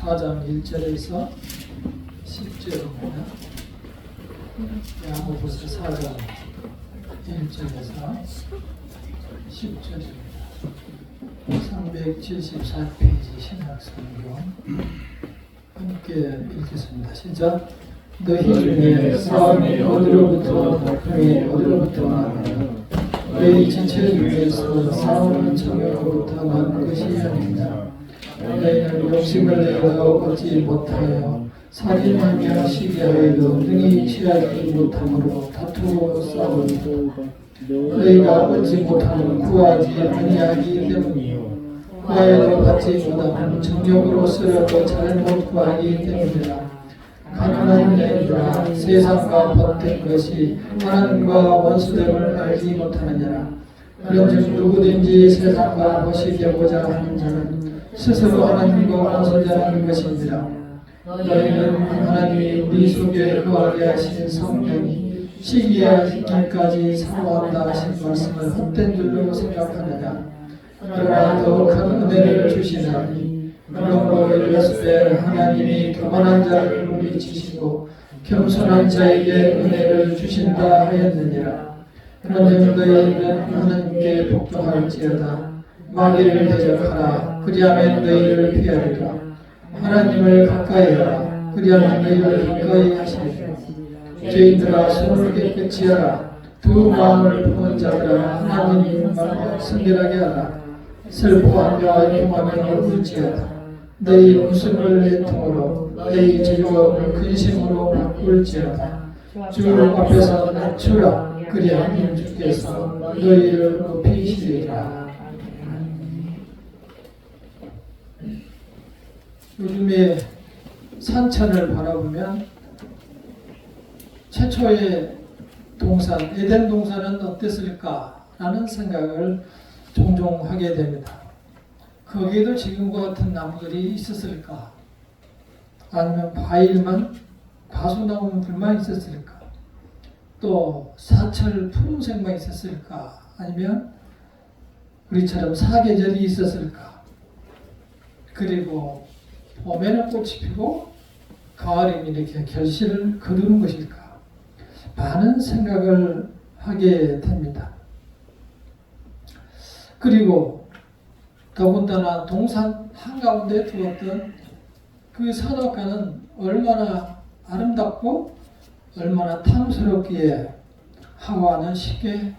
4장 1절에서 10절입니다. 야고보서 4장 1절에서 10절입니다. 374페이지 신약성경 함께 읽겠습니다. 시작. 너희 중에 싸움이 어디로부터 다툼이 어디로부터 나느냐. 너희 지체 중에서 싸움은 정욕으로부터 난 것이 아니냐. 너희는 욕심을 내어 얻지 못하여 살인하며 시기하여도 능히 취하지 못함으로 다투고 싸우고 너희가 얻지 못하면 구하지 아니하기 때문이요. 구하여도 받지 못하면 정욕으로 쓰려고 잘못 구하기 때문이라. 가난한 자들아 세상과 벗된 것이 하나님과 원수됨을 알지 못하느니라. 그런즉 누구든지 세상과 거시기하고자 하는 자는 스스로 하나님과 원수되는 것입니다. 너희는 하나님이 네 속에 거하게 하신 성령이 시기하기까지 사모한다 하신 말씀을 헛된 줄로 생각하느냐. 그러나 더욱한 은혜를 주시나니 그러므로 일렀을 하나님이 교만한 자를 물리치시고 겸손한 자에게 은혜를 주신다 하였느니라. 그런즉 너희는 하나님께 복종할지어다. 마귀를 대적하라. 그리하면 너희를 피하리라. 하나님을 가까이 하라. 그리하면 너희를 가까이 하시리라. 죄인들아 손을 깨끗이 하라. 두 마음을 품은 자들아 하나님만 순결하게 하라. 슬퍼하며 애통하며 울지어다. 너희 웃음을 애통으로 너희 즐거움을 근심으로 바꿀지어다. 주 앞에서 낮추라. 그리하면 주께서 너희를 높이시리라. 요즘에 산천을 바라보면 최초의 동산, 에덴 동산은 어땠을까라는 생각을 종종 하게 됩니다. 거기에도 지금과 같은 나무들이 있었을까? 아니면 과일만, 과수나무들만 있었을까? 또 사철 푸른색만 있었을까? 아니면 우리처럼 사계절이 있었을까? 그리고 봄에는 꽃이 피고 가을에는 이렇게 결실을 거두는 것일까? 많은 생각을 하게 됩니다. 그리고 더군다나 동산 한가운데 두었던 그 선악과는 얼마나 아름답고 얼마나 탐스럽기에 하와는 쉽게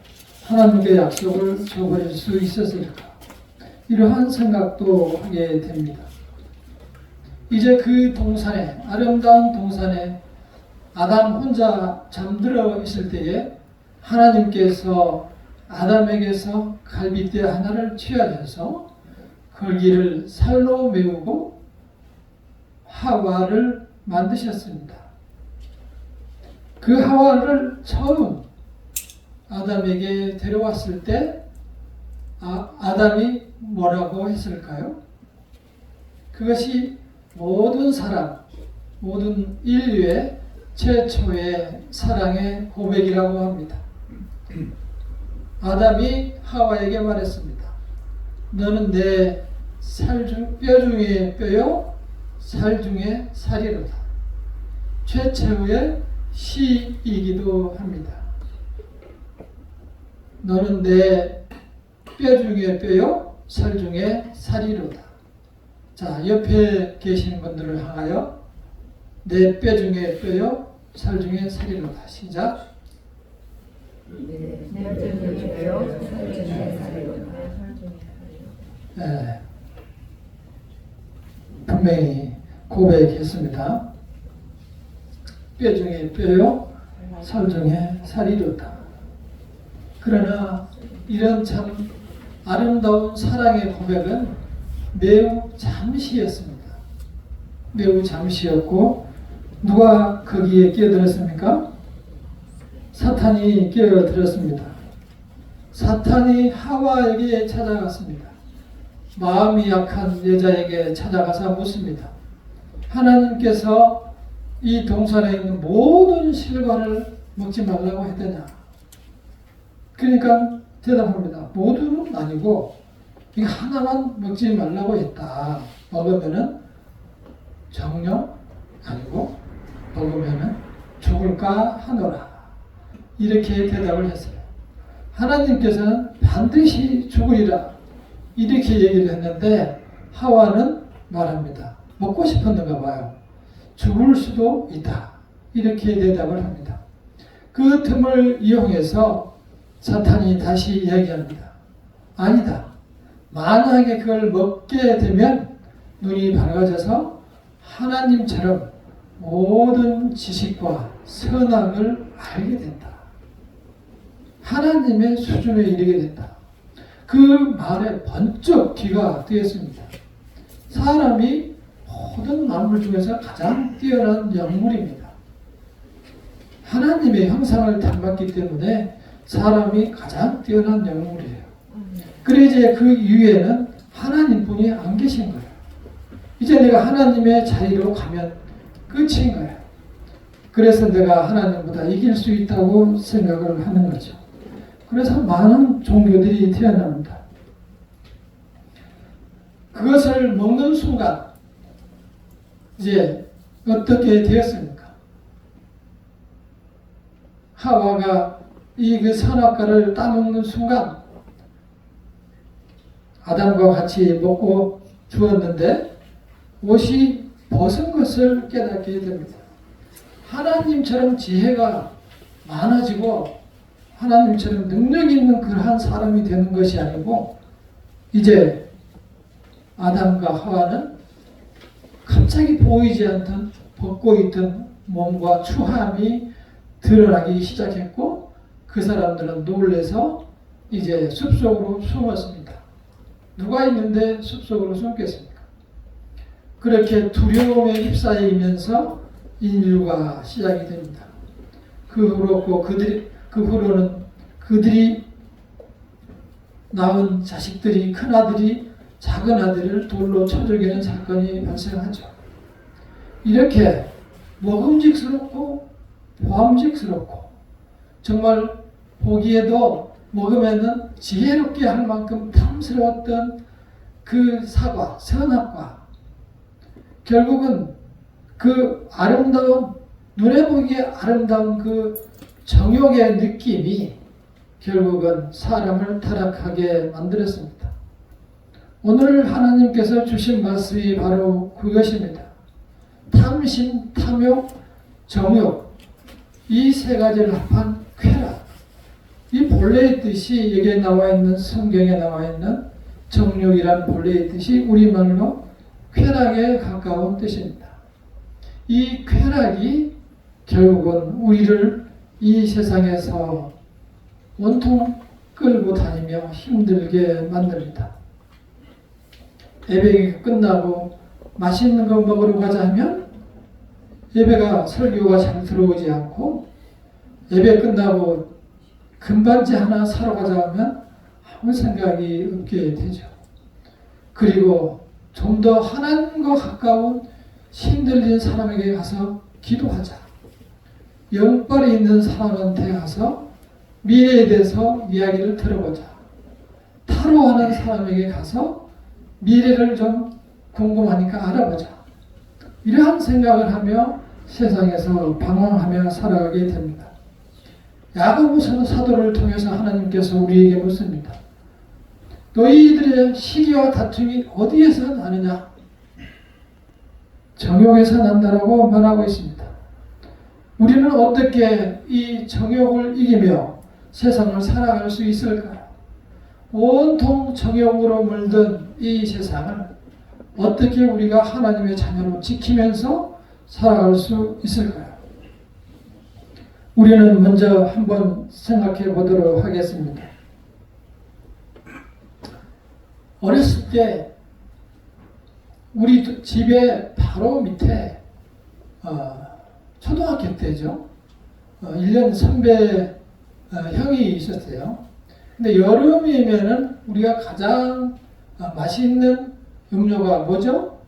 하나님의 약속을 저버릴 수 있었을까? 이러한 생각도 하게 됩니다. 이제 그 동산에, 아름다운 동산에 아담 혼자 잠들어 있을 때에 하나님께서 아담에게서 갈빗대 하나를 취하셔서 거기를 살로 메우고 하와를 만드셨습니다. 그 하와를 처음 아담에게 데려왔을 때 아담이 뭐라고 했을까요? 그것이 모든 사람, 모든 인류의 최초의 사랑의 고백이라고 합니다. 아담이 하와에게 말했습니다. 너는 내 뼈 중에 뼈요, 살 중에 살이로다. 최초의 시이기도 합니다. 너는 내 뼈 중에 뼈요, 살 중에 살이로다. 자, 옆에 계시는 분들을 향하여 내 뼈 중에 뼈요, 살 중에 살이로다. 시작. 내 뼈 중에 뼈요, 살 중에 살이로다. 네, 분명히 고백했습니다. 뼈 중에 뼈요, 살 중에 살이로다. 그러나 이런 참 아름다운 사랑의 고백은 매우 잠시였습니다. 매우 잠시였고 누가 거기에 끼어들었습니까? 사탄이 끼어들었습니다. 사탄이 하와에게 찾아갔습니다. 마음이 약한 여자에게 찾아가서 묻습니다. 하나님께서 이 동산에 있는 모든 실과를 먹지 말라고 했더냐? 그러니까 대답합니다. 모두는 아니고 이거 하나만 먹지 말라고 했다. 먹으면은 성령 아니고 먹으면은 죽을까 하노라. 이렇게 대답을 했어요. 하나님께서는 반드시 죽으리라 이렇게 얘기를 했는데 하와는 말합니다. 먹고 싶었는가 봐요. 죽을 수도 있다. 이렇게 대답을 합니다. 그 틈을 이용해서 사탄이 다시 이야기합니다. 아니다. 만약에 그걸 먹게 되면 눈이 밝아져서 하나님처럼 모든 지식과 선악을 알게 된다. 하나님의 수준에 이르게 된다. 그 말에 번쩍 귀가 뜨였습니다. 사람이 모든 만물 중에서 가장 뛰어난 영물입니다. 하나님의 형상을 닮았기 때문에 사람이 가장 뛰어난 영물이에요. 그래 이제 그 위에는 하나님뿐이 안 계신 거예요. 이제 내가 하나님의 자리로 가면 끝인 거예요. 그래서 내가 하나님보다 이길 수 있다고 생각을 하는 거죠. 그래서 많은 종교들이 태어납니다. 그것을 먹는 순간 이제 어떻게 되었습니까? 하와가 이 그 선악과를 따먹는 순간 아담과 같이 먹고 주었는데 옷이 벗은 것을 깨닫게 됩니다. 하나님처럼 지혜가 많아지고 하나님처럼 능력 있는 그러한 사람이 되는 것이 아니고 이제 아담과 하와는 갑자기 보이지 않던 벗고 있던 몸과 추함이 드러나기 시작했고 그 사람들은 놀래서 이제 숲속으로 숨었습니다. 누가 있는데 숲속으로 숨겠습니까? 그렇게 두려움에 휩싸이면서 인류가 시작이 됩니다. 그 후로는 그들이 낳은 자식들이 큰아들이 작은아들을 돌로 쳐 죽이는 사건이 발생하죠. 이렇게 먹음직스럽고 보암직스럽고 정말 보기에도 먹으면은 지혜롭게 할 만큼 탐스러웠던 그 사과, 선악과 결국은 그 아름다운 눈에 보기에 아름다운 그 정욕의 느낌이 결국은 사람을 타락하게 만들었습니다. 오늘 하나님께서 주신 말씀이 바로 그것입니다. 탐심, 탐욕, 정욕 이 세 가지를 합한 쾌락. 이 본래의 뜻이 여기에 나와 있는 성경에 나와 있는 정욕이란 본래의 뜻이 우리말로 쾌락에 가까운 뜻입니다. 이 쾌락이 결국은 우리를 이 세상에서 온통 끌고 다니며 힘들게 만듭니다. 예배가 끝나고 맛있는 거 먹으러 가자 하면 예배가 설교가 잘 들어오지 않고 예배 끝나고 금반지 하나 사러 가자 하면 아무 생각이 없게 되죠. 그리고 좀 더 하나님과 가까운 힘들린 사람에게 가서 기도하자. 영빨이 있는 사람한테 가서 미래에 대해서 이야기를 들어보자. 타로하는 사람에게 가서 미래를 좀 궁금하니까 알아보자. 이러한 생각을 하며 세상에서 방황하며 살아가게 됩니다. 야고보서 사도를 통해서 하나님께서 우리에게 묻습니다. 너희들의 시기와 다툼이 어디에서 나느냐? 정욕에서 난다라고 말하고 있습니다. 우리는 어떻게 이 정욕을 이기며 세상을 살아갈 수 있을까요? 온통 정욕으로 물든 이 세상을 어떻게 우리가 하나님의 자녀로 지키면서 살아갈 수 있을까요? 우리는 먼저 한번 생각해 보도록 하겠습니다. 어렸을 때 우리 집에 바로 밑에 초등학교 때죠. 1년 선배 형이 있었어요. 근데 여름이면은 우리가 가장 맛있는 음료가 뭐죠?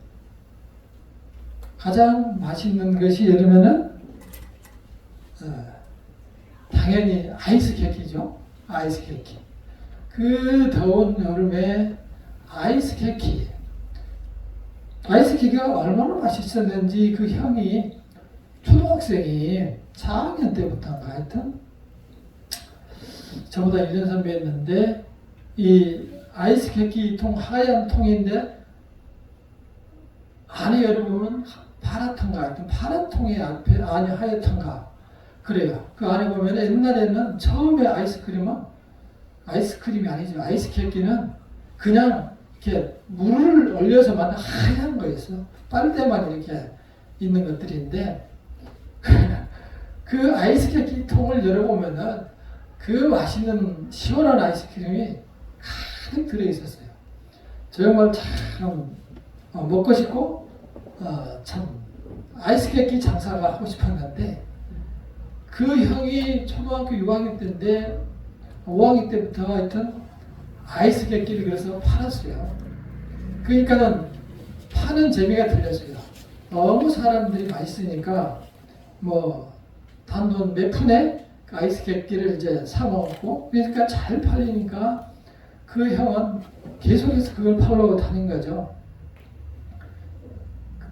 가장 맛있는 것이 여름에는 당연히 아이스 케이크죠. 아이스 케이크. 그 더운 여름에 아이스 케이크. 아이스케이크가 얼마나 맛있었는지 그 형이 초등학생이 4학년 때부터인가 하여튼 저보다 1년 선배였는데 이 아이스케이크 통 하얀 통인데 안에 열어보면 파랗던가 하여튼 파란 통에 안에 하얗던가 그래요. 그 안에 보면 옛날에는 처음에 아이스크림이 아니죠. 아이스케이크는 그냥 이렇게 물을 올려서 만든 하얀 거였어. 빨대만 이렇게 있는 것들인데 그 아이스케이크 통을 열어보면은 그 맛있는 시원한 아이스크림이 가득 들어있었어요. 정말 참 먹고 싶고 참 아이스케이크 장사가 하고 싶었는데 그 형이 초등학교 6학년 때인데 5학년 때부터 하여튼 아이스케이크를 그래서 팔았어요. 그러니까는 파는 재미가 들렸어요. 너무 사람들이 맛있으니까 뭐 단돈 몇 푼에 그 아이스케이크를 이제 사 먹고 그러니까 잘 팔리니까 그 형은 계속해서 그걸 팔러 다닌 거죠.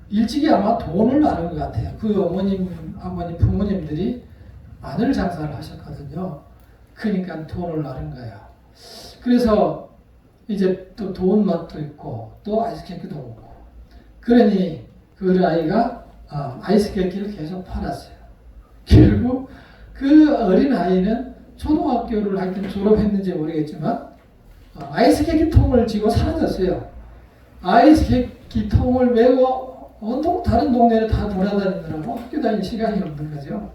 일찍이 아마 돈을 많은 것 같아요. 그 어머님, 아버님, 부모님들이 마늘 장사를 하셨거든요. 그러니까 돈을 나른 거예요. 그래서 이제 또 돈 맛도 있고 또 아이스케이크도 먹고 그러니 그 아이가 아이스케이크를 계속 팔았어요. 결국 그 어린 아이는 초등학교를 하여튼 졸업했는지 모르겠지만 아이스케이크 통을 쥐고 사라졌어요. 아이스케이크 통을 메고 온통 다른 동네를 다 돌아다니느라고 학교 다닐 시간이 없는 거죠.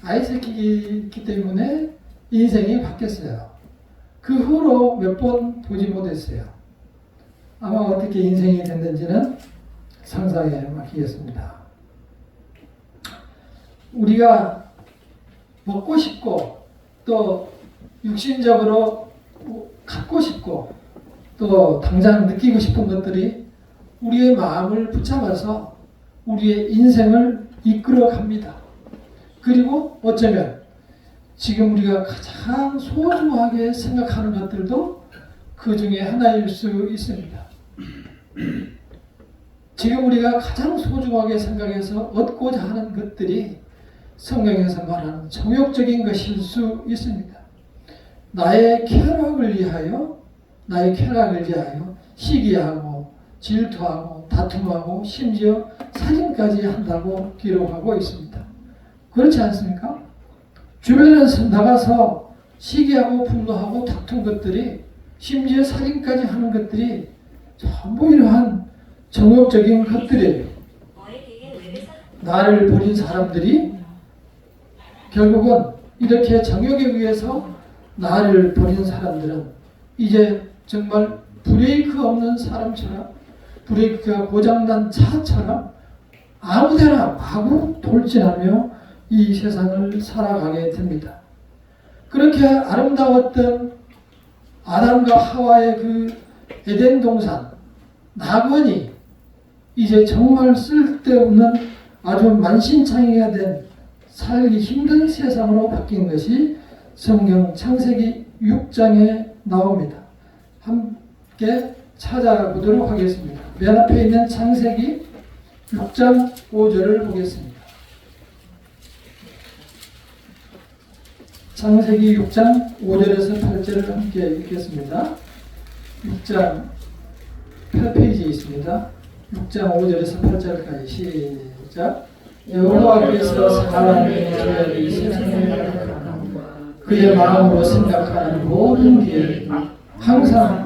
아이스케이크 때문에 인생이 바뀌었어요. 그 후로 몇 번 보지 못했어요. 아마 어떻게 인생이 됐는지는 상상에 맡기겠습니다. 우리가 먹고 싶고 또 육신적으로 갖고 싶고 또 당장 느끼고 싶은 것들이 우리의 마음을 붙잡아서 우리의 인생을 이끌어 갑니다. 그리고 어쩌면 지금 우리가 가장 소중하게 생각하는 것들도 그 중에 하나일 수 있습니다. 지금 우리가 가장 소중하게 생각해서 얻고자 하는 것들이 성경에서 말하는 정욕적인 것일 수 있습니다. 나의 쾌락을 위하여 시기하고 질투하고 다툼하고 심지어 살인까지 한다고 기록하고 있습니다. 그렇지 않습니까? 주변에서 나가서 시기하고 분노하고 다툰 것들이 심지어 살인까지 하는 것들이 전부 이러한 정욕적인 것들이에요. 나를 버린 사람들이 결국은 이렇게 정욕에 의해서 나를 버린 사람들은 이제 정말 브레이크 없는 사람처럼 브레이크가 고장난 차처럼 아무데나 마구 돌진하며 이 세상을 살아가게 됩니다. 그렇게 아름다웠던 아담과 하와의 그 에덴 동산 낙원이 이제 정말 쓸데없는 아주 만신창이가 된 살기 힘든 세상으로 바뀐 것이 성경 창세기 6장에 나옵니다. 함께 찾아보도록 하겠습니다. 맨 앞에 있는 창세기 6장 5절을 보겠습니다. 창세기 6장 5절에서 8절을 함께 읽겠습니다. 6장 8페이지에 있습니다. 6장 5절에서 8절까지 시작. 여호와께서 사람의 죄를 세상에 그의 마음으로 생각하는 모든 길 항상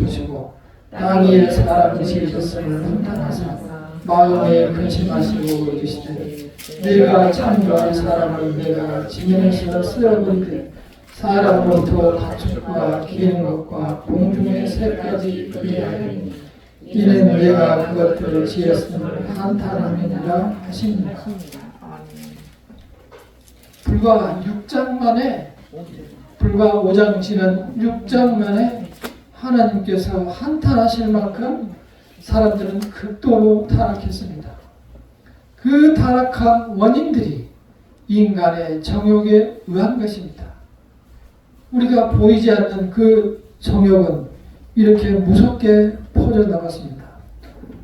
보시고 땅 위에 사람이 지으셨음을 판단하사 마음에 근심하시고 이르시되 내가 창조한 사람을 내가 지면에서 쓰어버리되 사람으로부터 가축과 기는 것과 공중의 새까지 그리하리니 이는 내가 그것들을 지었음을 한탄함이니라 하십니다. 불과 6장 만에 불과 5장 지난 6장 만에 하나님께서 한탄하실 만큼 사람들은 극도로 타락했습니다. 그 타락한 원인들이 인간의 정욕에 의한 것입니다. 우리가 보이지 않는 그 정욕은 이렇게 무섭게 퍼져나갔습니다.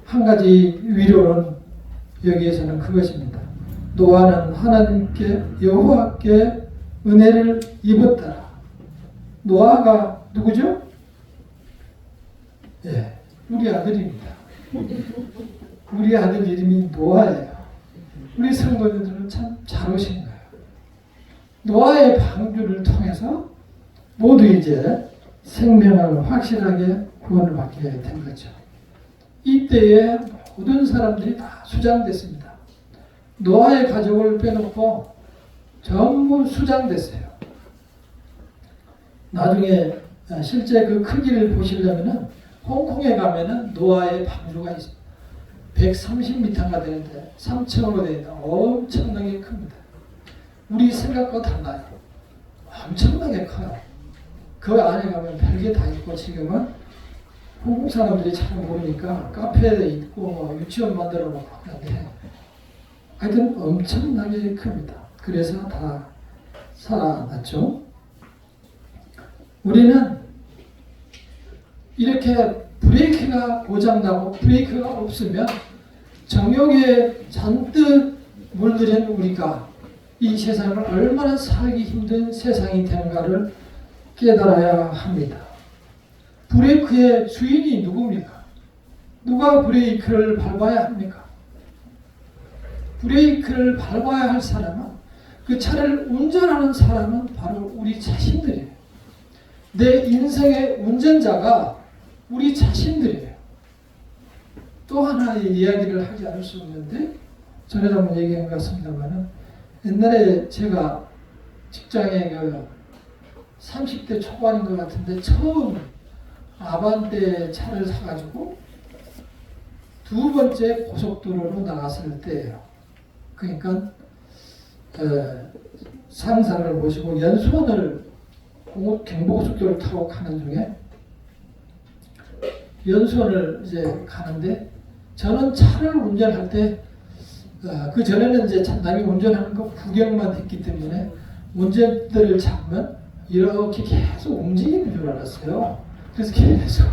한 가지 위로는 여기에서는 그것입니다. 노아는 하나님께 여호와께 은혜를 입었다. 노아가 누구죠? 예, 우리 아들입니다. 우리 아들 이름이 노아예요. 우리 성도님들은 참 잘 오신 거예요. 노아의 방주를 통해서 모두 이제 생명을 확실하게 구원을 받게 된 거죠. 이때에 모든 사람들이 다 수장됐습니다. 노아의 가족을 빼놓고 전부 수장됐어요. 나중에 실제 그 크기를 보시려면은 홍콩에 가면은 노아의 방주가 있습니다. 130m가 되는데 3층으로 되어 있는 엄청나게 큽니다. 우리 생각과 달라요. 엄청나게 커요. 그 안에 가면 별게 다 있고 지금은 한국 사람들이 잘 모르니까 카페에 있고 유치원 만들어 놓고 하는데 하여튼 엄청나게 큽니다. 그래서 다 살아났죠. 우리는 이렇게 브레이크가 고장나고 브레이크가 없으면 정욕에 잔뜩 물들인 우리가 이 세상을 얼마나 살기 힘든 세상이 되는가를 깨달아야 합니다. 브레이크의 주인이 누굽니까? 누가 브레이크를 밟아야 합니까? 브레이크를 밟아야 할 사람은, 그 차를 운전하는 사람은 바로 우리 자신들이에요. 내 인생의 운전자가 우리 자신들이에요. 또 하나의 이야기를 하지 않을 수 없는데, 전에도 한번 얘기한 것 같습니다만은, 옛날에 제가 직장에 30대 초반인 것 같은데 처음 아반떼 차를 사가지고 두 번째 고속도로로 나갔을 때예요. 그러니까 상사를 모시고 연수원을 경부고속도로를 타고 가는 중에 연수원을 이제 가는데 저는 차를 운전할 때 그 전에는 이제 남이 운전하는 거 구경만 했기 때문에 운전대를 잡으면 이렇게 계속 움직이는 줄 알았어요. 그래서 계속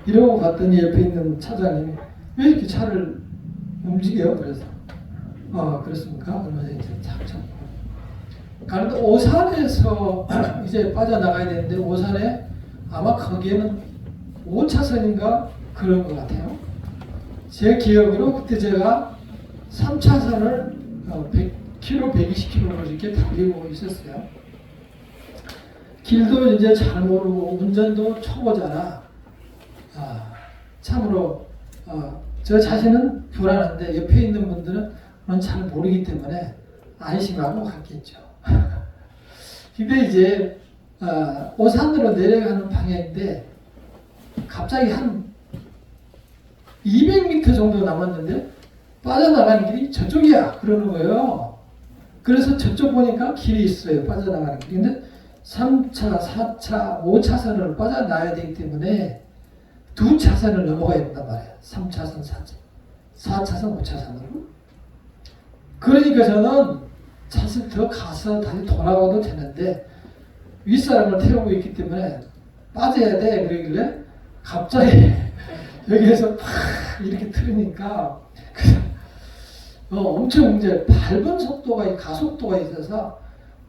이러고 갔더니 옆에 있는 차장님이 왜 이렇게 차를 움직여요? 그래서 그렇습니까? 그러면서 이제 착착 가는데 오산에서 이제 빠져나가야 되는데 오산에 아마 거기에는 5차선인가 그런 것 같아요. 제 기억으로 그때 제가 3차선을 100km, 120km로 이렇게 달리고 있었어요. 길도 이제 잘 모르고 운전도 초보자라 참으로 저 자신은 불안한데 옆에 있는 분들은 그건 잘 모르기 때문에 안심하고 갔겠죠. 근데 이제 오산으로 내려가는 방향인데 갑자기 한 200m 정도 남았는데 빠져나가는 길이 저쪽이야 그러는 거예요. 그래서 저쪽 보니까 길이 있어요. 빠져나가는 길이. 근데 3차, 4차, 5차선을 빠져나가야 되기 때문에 2차선을 넘어가야 된단 말이에요. 3차선, 4차선, 5차선으로. 그러니까 저는 차선 더 가서 다시 돌아가도 되는데 윗사람을 태우고 있기 때문에 빠져야 돼. 그러길래 갑자기 여기에서 팍 이렇게 틀으니까 엄청 이제 밟은 속도가 가속도가 있어서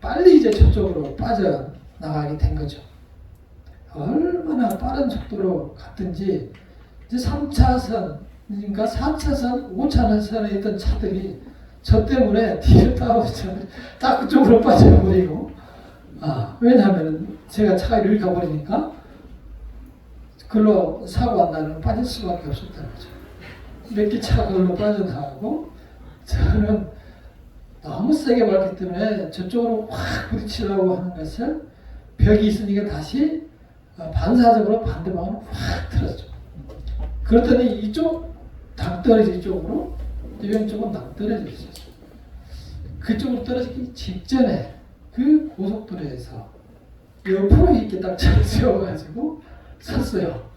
빨리 이제 저쪽으로 빠져나가게 된 거죠. 얼마나 빠른 속도로 갔든지 이제 3차선, 그러니까 4차선, 5차선에 있던 차들이 저 때문에 뒤를 따라오죠. 딱 그쪽으로 빠져버리고 왜냐하면 제가 차가 이렇게 가버리니까 그걸로 사고 안 나면 빠질 수밖에 없었다는 거죠. 몇 개 차가 그걸로 빠져나가고 저는 너무 세게 밟기 때문에 저쪽으로 확 부딪히려고 하는 것을 벽이 있으니까 다시 반사적으로 반대방으로 확 틀었죠. 그랬더니 이쪽 낭떠러지 이쪽으로 이쪽은 낭떠러져 있었어요. 그쪽으로 떨어지기 직전에 그 고속도로에서 옆으로 이렇게 딱 세워가지고 섰어요.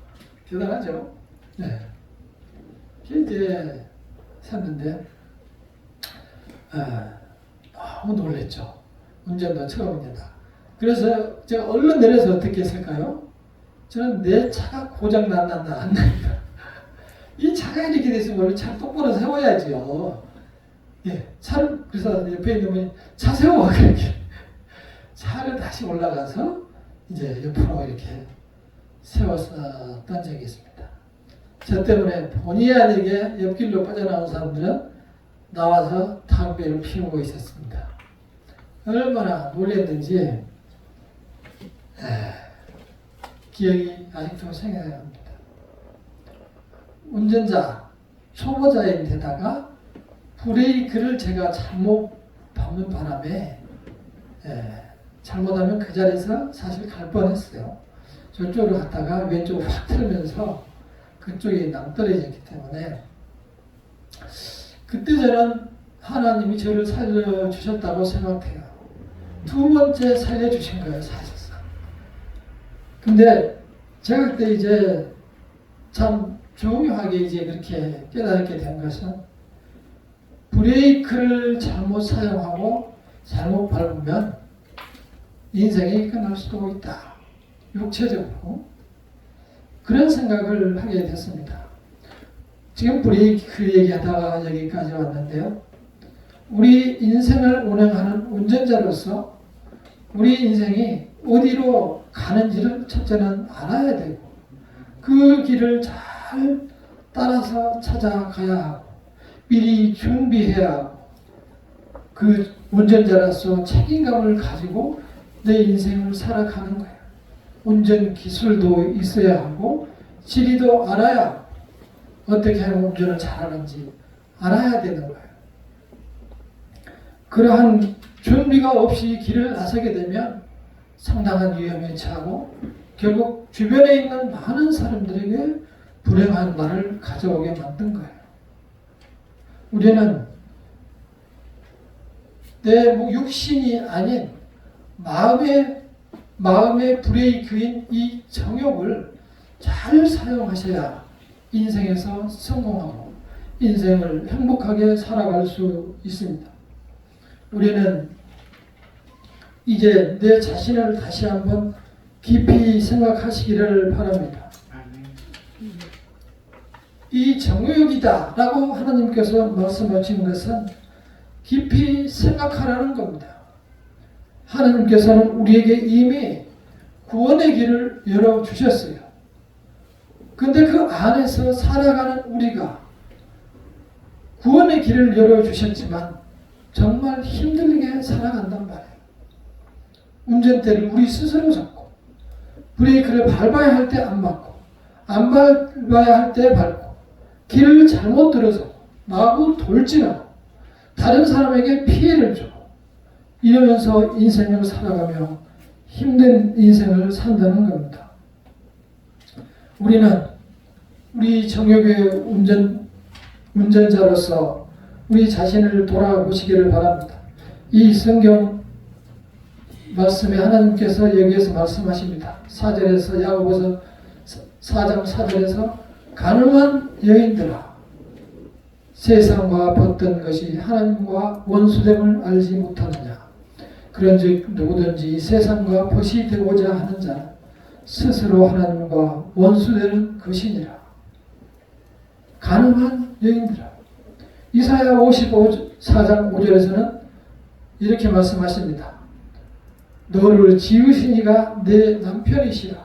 대단하죠? 네. 이제 섰는데 너무 놀랬죠. 운전도 처음입니다. 그래서 제가 얼른 내려서 어떻게 했을까요? 저는 내 차가 고장 났나 안 났나. 이 차가 이렇게 됐으면 원래 차 똑바로 세워야죠. 예, 차를 그래서 옆에 있는 분이 차 세워 그렇게 차를 다시 올라가서 이제 옆으로 이렇게 세웠었던 적이 있습니다. 저 때문에 본의 아니게 옆길로 빠져나온 사람들은 나와서 담배를 피우고 있었습니다. 얼마나 놀랐는지 기억이 아직도 생각이 납니다. 운전자, 초보자인데다가 브레이크를 제가 잘못 밟는 바람에 잘못하면 그 자리에서 사실 갈 뻔했어요. 저쪽으로 갔다가 왼쪽으로 확 틀면서 그쪽이 낭떠러졌기 때문에 그때 저는 하나님이 저를 살려주셨다고 생각해요. 두 번째 살려주신 거예요, 사실상. 근데 제가 그때 이제 참 조용하게 이제 그렇게 깨닫게 된 것은 브레이크를 잘못 사용하고 잘못 밟으면 인생이 끝날 수도 있다. 육체적으로. 그런 생각을 하게 됐습니다. 지금 브레이크 얘기하다가 여기까지 왔는데요. 우리 인생을 운행하는 운전자로서 우리 인생이 어디로 가는지를 첫째는 알아야 되고 그 길을 잘 따라서 찾아가야 하고 미리 준비해야 하고 그 운전자로서 책임감을 가지고 내 인생을 살아가는 거예요. 운전 기술도 있어야 하고 지리도 알아야 하고 어떻게 하면 운전을 잘하는지 알아야 되는 거예요. 그러한 준비가 없이 길을 나서게 되면 상당한 위험에 처하고 결국 주변에 있는 많은 사람들에게 불행한 말을 가져오게 만든 거예요. 우리는 내 육신이 아닌 마음의 브레이크인 이 정욕을 잘 사용하셔야 인생에서 성공하고 인생을 행복하게 살아갈 수 있습니다. 우리는 이제 내 자신을 다시 한번 깊이 생각하시기를 바랍니다. 이 정욕이다 라고 하나님께서 말씀하신 것은 깊이 생각하라는 겁니다. 하나님께서는 우리에게 이미 구원의 길을 열어주셨어요. 근데 그 안에서 살아가는 우리가 구원의 길을 열어주셨지만 정말 힘들게 살아간단 말이에요. 운전대를 우리 스스로 잡고 브레이크를 밟아야 할 때 안 밟고 안 밟아야 할 때 밟고 길을 잘못 들어서 마구 돌진하고 다른 사람에게 피해를 주고 이러면서 인생을 살아가며 힘든 인생을 산다는 겁니다. 우리는 우리 정욕의 운전자로서 우리 자신을 돌아보시기를 바랍니다. 이 성경 말씀에 하나님께서 여기에서 말씀하십니다. 4절에서 야고보서 4장 4절에서 가늠한 여인들아 세상과 벗던 것이 하나님과 원수됨을 알지 못하느냐. 그런즉 누구든지 세상과 벗이 되고자 하는 자는 스스로 하나님과 원수되는 것이니라. 가늠한 여인들아. 이사야 54장 5절에서는 이렇게 말씀하십니다. 너를 지으신 이가 내 남편이시라.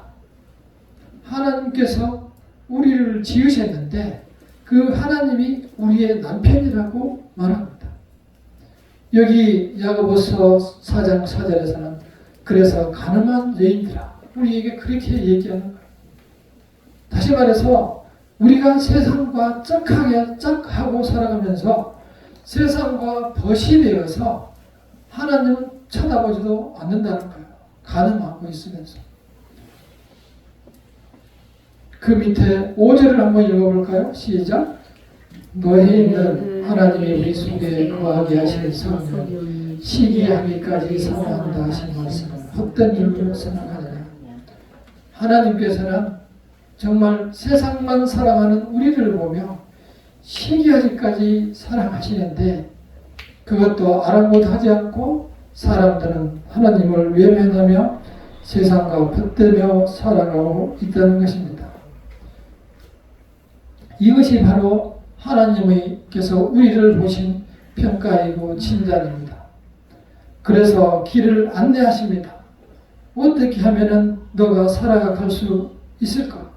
하나님께서 우리를 지으셨는데 그 하나님이 우리의 남편이라고 말합니다. 여기 야고보서 4장 4절에서는 그래서 가늠한 여인들아 우리에게 그렇게 얘기하는 거예요. 다시 말해서 우리가 세상과 짝하고 살아가면서 세상과 벗이 되어서 하나님은 쳐다보지도 않는다는 거예요. 가늠하고 있으면서. 그 밑에 5절을 한번 읽어볼까요? 시작. 너희는 하나님이 우리 속에 거하게 하신 성령 시기하기까지 사랑한다 하신 말씀을 헛된 일로 생각하느냐. 하나님께서는 정말 세상만 사랑하는 우리를 보며 시기하기까지 사랑하시는데 그것도 아랑곳하지 않고 사람들은 하나님을 외면하며 세상과 붙들며 살아가고 있다는 것입니다. 이것이 바로 하나님께서 우리를 보신 평가이고 진단입니다. 그래서 길을 안내하십니다. 어떻게 하면 너가 살아갈 수 있을까?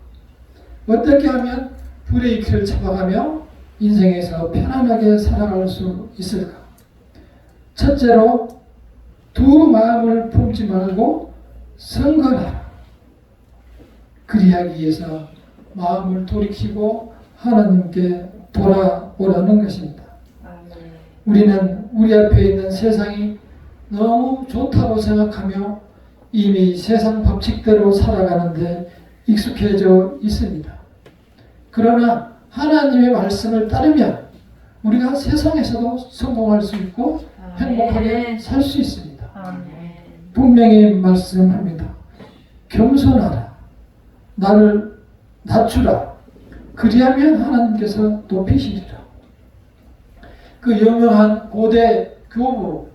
어떻게 하면 브레이크를 잡아가며 인생에서 편안하게 살아갈 수 있을까? 첫째로 두 마음을 품지 말고 선거하라. 그리하기 위해서 마음을 돌이키고 하나님께 돌아오라는 것입니다. 우리는 우리 앞에 있는 세상이 너무 좋다고 생각하며 이미 세상 법칙대로 살아가는데 익숙해져 있습니다. 그러나 하나님의 말씀을 따르면 우리가 세상에서도 성공할 수 있고 행복하게 살 수 있습니다. 분명히 말씀합니다. 겸손하라. 나를 낮추라. 그리하면 하나님께서 높이시리라. 그 유명한 고대 교부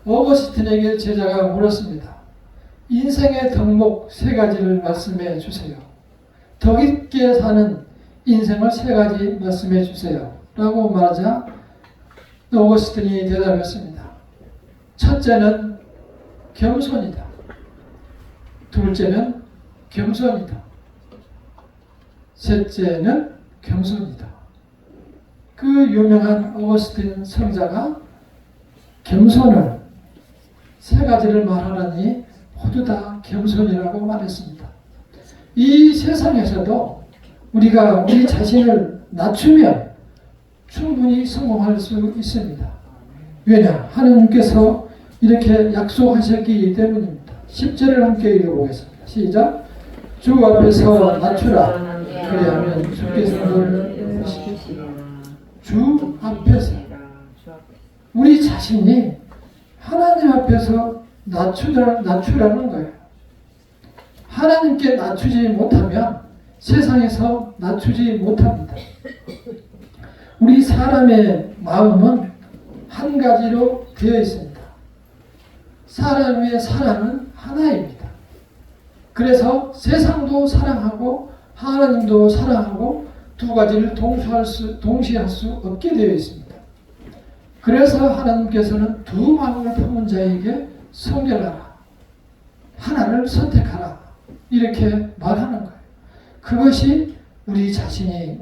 어거스틴에게 제자가 물었습니다. 인생의 덕목 세 가지를 말씀해 주세요. 더 깊게 사는 인생을 세 가지 말씀해 주세요. 라고 말하자 어거스틴이 대답했습니다. 첫째는 겸손이다. 둘째는 겸손이다. 셋째는 겸손이다. 그 유명한 어거스틴 성자가 겸손을 세 가지를 말하라니 모두 다 겸손이라고 말했습니다. 이 세상에서도 우리가 우리 자신을 낮추면 충분히 성공할 수 있습니다. 왜냐? 하나님께서 이렇게 약속하셨기 때문입니다. 10절을 함께 읽어보겠습니다. 시작. 주 앞에서 낮추라. 그리하면 주께서 너를 높이시리라. 주 앞에서 우리 자신이 하나님 앞에서 낮추라는 거예요. 하나님께 낮추지 못하면 세상에서 낮추지 못합니다. 우리 사람의 마음은 한 가지로 되어 있습니다. 사람의 사랑은 하나입니다. 그래서 세상도 사랑하고 하나님도 사랑하고 두 가지를 동시에 할 수 없게 되어 있습니다. 그래서 하나님께서는 두 마음을 품은 자에게 성결하라. 하나를 선택하라. 이렇게 말하는 거예요. 그것이 우리 자신에게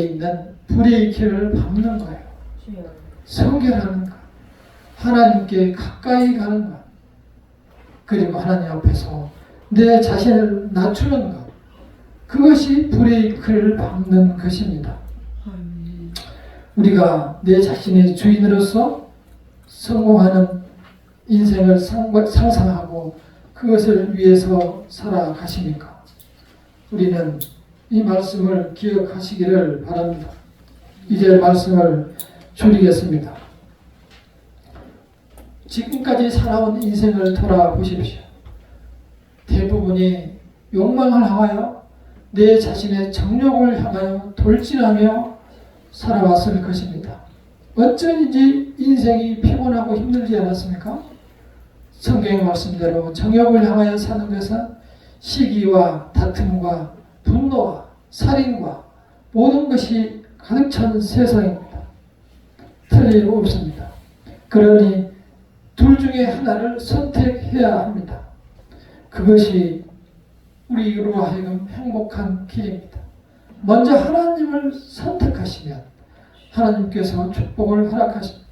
있는 브레이크를 밟는 거예요. 성결하는 것. 하나님께 가까이 가는 것. 그리고 하나님 앞에서 내 자신을 낮추는 것. 그것이 브레이크를 밟는 것입니다. 우리가 내 자신의 주인으로서 성공하는 인생을 상상하고 그것을 위해서 살아가십니까? 우리는 이 말씀을 기억하시기를 바랍니다. 이제 말씀을 줄이겠습니다. 지금까지 살아온 인생을 돌아보십시오. 대부분이 욕망을 향하여 내 자신의 정욕을 향하여 돌진하며 살아왔을 것입니다. 어쩐지 인생이 피곤하고 힘들지 않았습니까? 성경의 말씀대로 정욕을 향하여 사는 것은 시기와 다툼과 분노와 살인과 모든 것이 가득 찬 세상입니다. 틀림없습니다. 그러니 둘 중에 하나를 선택해야 합니다. 그것이 우리로 하여금 행복한 길입니다. 먼저 하나님을 선택하시면 하나님께서 축복을 허락하십니다.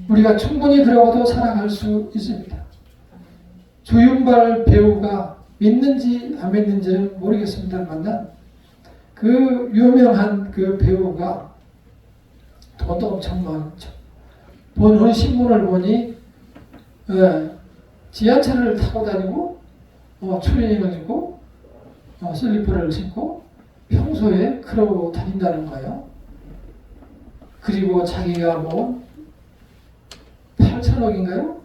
우리가 충분히 그러고도 살아갈 수 있습니다. 조윤발 배우가 믿는지 안 믿는지는 모르겠습니다만 그 유명한 그 배우가 돈도 엄청 많죠. 오늘 신문을 보니 지하철을 타고 다니고 추리닝을 입고 슬리퍼를 신고 평소에 그러고 다닌다는 거예요. 그리고 자기가 뭐 8천억인가요?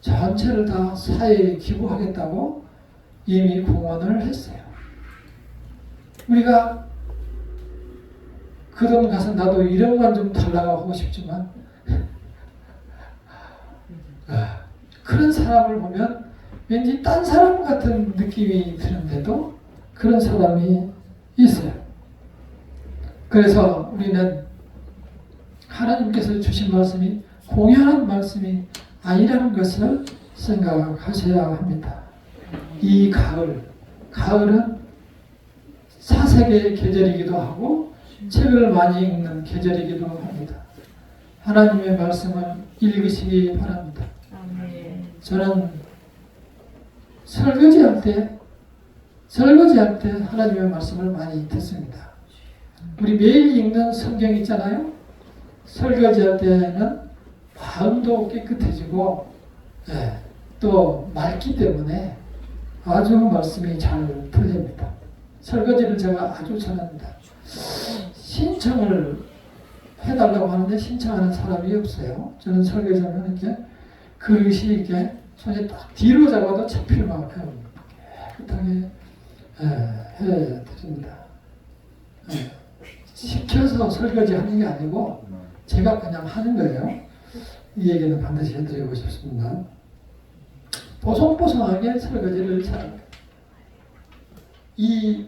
전체를 다 사회에 기부하겠다고 이미 공언을 했어요. 우리가 그 돈 가서 나도 1억만 좀 달라고 하고 싶지만 그런 사람을 보면 왠지 딴 사람 같은 느낌이 드는데도 그런 사람이 있어요. 그래서 우리는 하나님께서 주신 말씀이 공연한 말씀이 아니라는 것을 생각하셔야 합니다. 이 가을은 사색의 계절이기도 하고 책을 많이 읽는 계절이기도 합니다. 하나님의 말씀을 읽으시기 바랍니다. 저는 설거지할 때 하나님의 말씀을 많이 듣습니다. 우리 매일 읽는 성경 있잖아요. 설거지할 때는 마음도 깨끗해지고 또 맑기 때문에 아주 말씀이 잘 들립니다. 설거지를 제가 아주 잘합니다. 신청을 해달라고 하는데 신청하는 사람이 없어요. 저는 설거지하면 이렇게 그릇이 이렇게 손이 딱 뒤로 잡아도 잡힐 만큼 깨끗하게 해드립니다. 시켜서 설거지하는 게 아니고 제가 그냥 하는 거예요. 이 얘기는 반드시 해드리고 싶습니다. 보송보송하게 설거지를 잘합니다. 이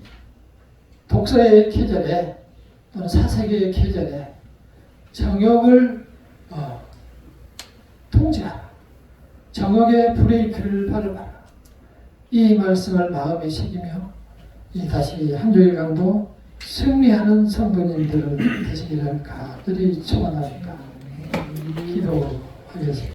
독서의 계절에 또는 사색의 계절에 정욕을 통제하라. 정욕의 브레이크를 밟아라. 이 말씀을 마음에 새기며 다시 한 주일 강도 승리하는 성도님들 되시기를 간절히 축원합니다. 기도하겠습니다.